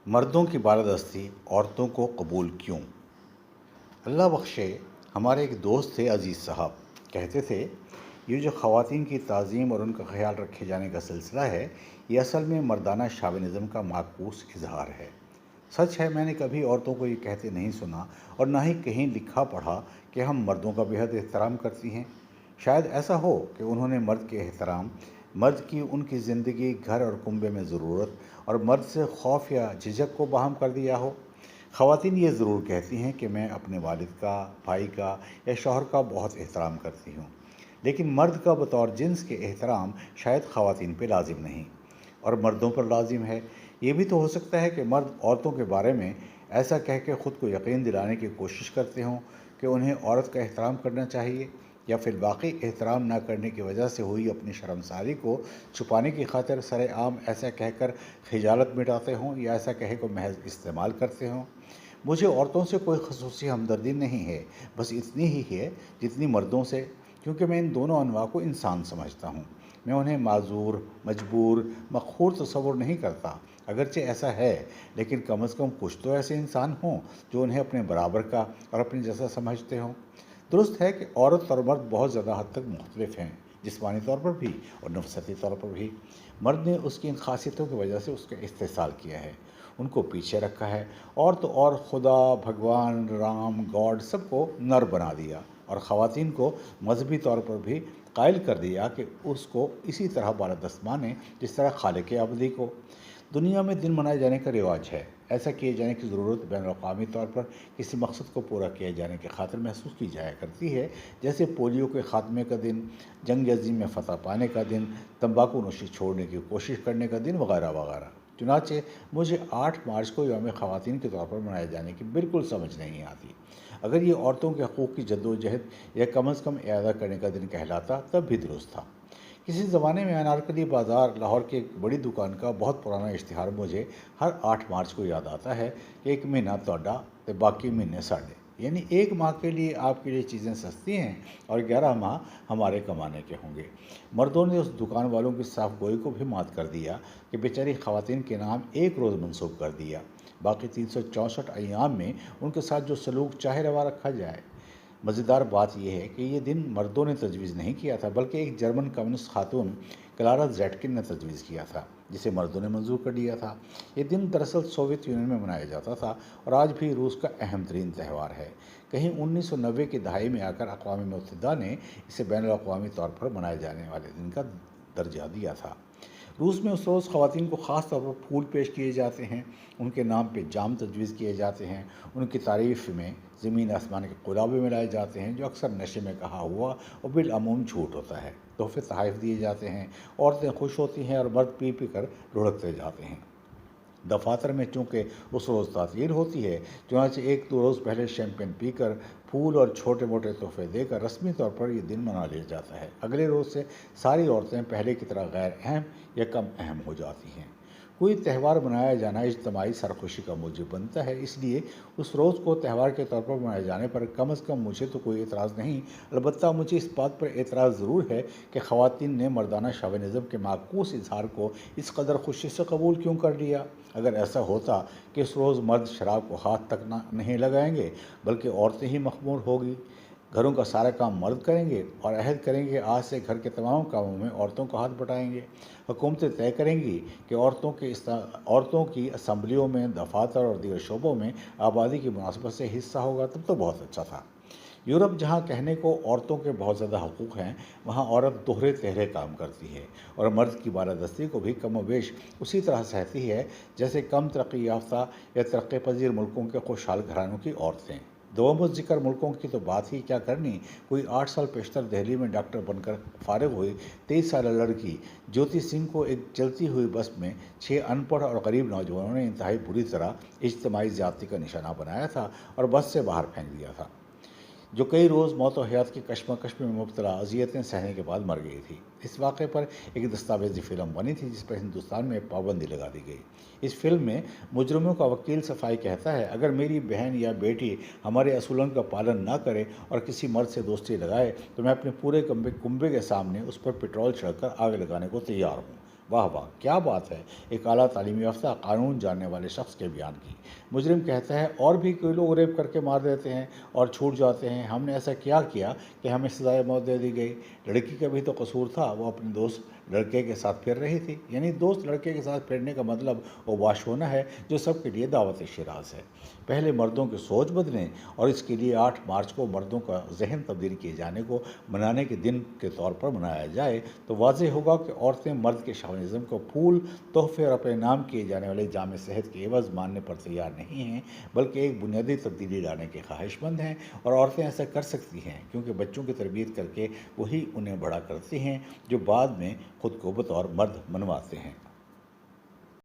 مردوں کی بالادستی عورتوں کو قبول کیوں؟ اللہ بخشے، ہمارے ایک دوست تھے عزیز صاحب، کہتے تھے یہ جو خواتین کی تعظیم اور ان کا خیال رکھے جانے کا سلسلہ ہے، یہ اصل میں مردانہ شاونزم کا معکوس اظہار ہے۔ سچ ہے، میں نے کبھی عورتوں کو یہ کہتے نہیں سنا اور نہ ہی کہیں لکھا پڑھا کہ ہم مردوں کا بے حد احترام کرتی ہیں۔ شاید ایسا ہو کہ انہوں نے مرد کے احترام، مرد کی ان کی زندگی، گھر اور کنبے میں ضرورت اور مرد سے خوف یا جھجک کو باہم کر دیا ہو۔ خواتین یہ ضرور کہتی ہیں کہ میں اپنے والد کا، بھائی کا یا شوہر کا بہت احترام کرتی ہوں، لیکن مرد کا بطور جنس کے احترام شاید خواتین پہ لازم نہیں اور مردوں پر لازم ہے۔ یہ بھی تو ہو سکتا ہے کہ مرد عورتوں کے بارے میں ایسا کہہ کے خود کو یقین دلانے کی کوشش کرتے ہوں کہ انہیں عورت کا احترام کرنا چاہیے، یا پھر واقعی احترام نہ کرنے کی وجہ سے ہوئی اپنی شرمساری کو چھپانے کی خاطر سر عام ایسا کہہ کر خجالت مٹاتے ہوں، یا ایسا کہے کو محض استعمال کرتے ہوں۔ مجھے عورتوں سے کوئی خصوصی ہمدردی نہیں ہے، بس اتنی ہی ہے جتنی مردوں سے، کیونکہ میں ان دونوں انواع کو انسان سمجھتا ہوں۔ میں انہیں معذور، مجبور، مقہور تصور نہیں کرتا، اگرچہ ایسا ہے، لیکن کم از کم کچھ تو ایسے انسان ہوں جو انہیں اپنے برابر کا اور اپنے جیسا سمجھتے ہوں۔ درست ہے کہ عورت اور مرد بہت زیادہ حد تک مختلف ہیں، جسمانی طور پر بھی اور نفسیاتی طور پر بھی۔ مرد نے اس کی ان خاصیتوں کی وجہ سے اس کا استحصال کیا ہے، ان کو پیچھے رکھا ہے، اور تو اور خدا، بھگوان، رام، گاڈ سب کو نر بنا دیا، اور خواتین کو مذہبی طور پر بھی قائل کر دیا کہ اس کو اسی طرح بالادست مانیں جس طرح خالق ابدی کو۔ دنیا میں دن منائے جانے کا رواج ہے۔ ایسا کیے جانے کی ضرورت بین الاقوامی طور پر کسی مقصد کو پورا کیے جانے کی خاطر محسوس کی جایا کرتی ہے، جیسے پولیو کے خاتمے کا دن، جنگ عظیم میں فتح پانے کا دن، تمباکو نوشی چھوڑنے کی کوشش کرنے کا دن، وغیرہ وغیرہ۔ چنانچہ مجھے 8 مارچ کو یوم خواتین کے طور پر منائے جانے کی بالکل سمجھ نہیں آتی۔ اگر یہ عورتوں کے حقوق کی جدوجہد یا کم از کم اعادہ کرنے کا دن کہلاتا تب بھی درست تھا۔ کسی زمانے میں انارکلی بازار، لاہور کی ایک بڑی دکان کا بہت پرانا اشتہار مجھے ہر 8 مارچ کو یاد آتا ہے کہ ایک مہینہ توڈا تے باقی مہینے ساڑے، یعنی 1 ماہ کے لیے آپ کے لیے چیزیں سستی ہیں اور 11 ماہ ہمارے کمانے کے ہوں گے۔ مردوں نے اس دکان والوں کی صاف گوئی کو بھی مات کر دیا کہ بیچاری خواتین کے نام ایک روز منسوخ کر دیا، باقی 364 ایام میں ان کے ساتھ جو سلوک چاہے روا رکھا جائے۔ مزیدار بات یہ ہے کہ یہ دن مردوں نے تجویز نہیں کیا تھا، بلکہ ایک جرمن کمیونسٹ خاتون کلارا زیٹکن نے تجویز کیا تھا، جسے مردوں نے منظور کر لیا تھا۔ یہ دن دراصل سوویت یونین میں منایا جاتا تھا اور آج بھی روس کا اہم ترین تہوار ہے۔ کہیں 1990 کی دہائی میں آ کر اقوام متحدہ نے اسے بین الاقوامی طور پر منائے جانے والے دن کا درجہ دیا تھا۔ روس میں اس روز خواتین کو خاص طور پر پھول پیش کیے جاتے ہیں، ان کے نام پہ جام تجویز کیے جاتے ہیں، ان کی تعریف میں زمین آسمان کے قلابے ملائے جاتے ہیں جو اکثر نشے میں کہا ہوا اور بالعموم جھوٹ ہوتا ہے، تحفے تحائف دیے جاتے ہیں، عورتیں خوش ہوتی ہیں اور مرد پی پی کر لڑکتے جاتے ہیں۔ دفاتر میں چونکہ اس روز تعطیل ہوتی ہے، چنانچہ 1-2 روز پہلے شیمپین پی کر، پھول اور چھوٹے موٹے تحفے دے کر رسمی طور پر یہ دن منا لیا جاتا ہے۔ اگلے روز سے ساری عورتیں پہلے کی طرح غیر اہم یا کم اہم ہو جاتی ہیں۔ کوئی تہوار منایا جانا اجتماعی سرخوشی کا موجب بنتا ہے، اس لیے اس روز کو تہوار کے طور پر منائے جانے پر کم از کم مجھے تو کوئی اعتراض نہیں، البتہ مجھے اس بات پر اعتراض ضرور ہے کہ خواتین نے مردانہ شاونزم کے معکوس اظہار کو اس قدر خوشی سے قبول کیوں کر لیا۔ اگر ایسا ہوتا کہ اس روز مرد شراب کو ہاتھ تک نہیں لگائیں گے بلکہ عورتیں ہی مخمور ہوگی، گھروں کا سارا کام مرد کریں گے اور عہد کریں گے آج سے گھر کے تمام کاموں میں عورتوں کا ہاتھ بٹائیں گے، حکومتیں طے کریں گی کہ عورتوں کی اسمبلیوں میں، دفاتر اور دیگر شعبوں میں آبادی کی مناسبت سے حصہ ہوگا، تب تو بہت اچھا تھا۔ یورپ جہاں کہنے کو عورتوں کے بہت زیادہ حقوق ہیں، وہاں عورت دوہرے تہرے کام کرتی ہے اور مرد کی بالادستی کو بھی کم و بیش اسی طرح سہتی ہے جیسے کم ترقی یافتہ یا ترقی پذیر ملکوں کے خوشحال گھرانوں کی عورتیں۔ دوم الذکر ملکوں کی تو بات ہی کیا کرنی، کوئی 8 سال پیشتر دہلی میں ڈاکٹر بن کر فارغ ہوئی 23 سالہ لڑکی جیوتی سنگھ کو ایک چلتی ہوئی بس میں 6 ان پڑھ اور غریب نوجوانوں نے انتہائی بری طرح اجتماعی زیادتی کا نشانہ بنایا تھا اور بس سے باہر پھینک دیا تھا، جو کئی روز موت و حیات کی کشمکش میں مبتلا اذیتیں سہنے کے بعد مر گئی تھی۔ اس واقعے پر ایک دستاویزی فلم بنی تھی جس پر ہندوستان میں پابندی لگا دی گئی۔ اس فلم میں مجرموں کا وکیل صفائی کہتا ہے، اگر میری بہن یا بیٹی ہمارے اصولوں کا پالن نہ کرے اور کسی مرد سے دوستی لگائے تو میں اپنے پورے کنبے کے سامنے اس پر پٹرول چھڑک کر آگ لگانے کو تیار ہوں۔ واہ واہ، کیا بات ہے! ایک اعلیٰ تعلیم یافتہ قانون جاننے والے شخص کے بیان کی۔ مجرم کہتا ہے اور بھی کوئی لوگ ریپ کر کے مار دیتے ہیں اور چھوٹ جاتے ہیں، ہم نے ایسا کیا کیا کہ ہمیں سزائے موت دے دی گئی؟ لڑکی کا بھی تو قصور تھا، وہ اپنے دوست لڑکے کے ساتھ پھر رہی تھی۔ یعنی دوست لڑکے کے ساتھ پھرنے کا مطلب وہ واش ہونا ہے، جو سب کے لیے دعوت شراز ہے۔ پہلے مردوں کی سوچ بدلیں اور اس کے لیے 8 مارچ کو مردوں کا ذہن تبدیل کیے جانے کو منانے کے دن کے طور پر منایا جائے تو واضح ہوگا کہ عورتیں مرد کے شاونزم کو پھول، تحفے اور اپنے نام کیے جانے والے جامع صحت کے عوض ماننے پر تیار نہیں ہیں، بلکہ ایک بنیادی تبدیلی لانے کے خواہش مند ہیں۔ اور عورتیں ایسا کر سکتی ہیں کیونکہ بچوں کی تربیت کر کے وہی انہیں بڑا کرتے ہیں جو بعد میں خود کو بطور مرد منواتے ہیں۔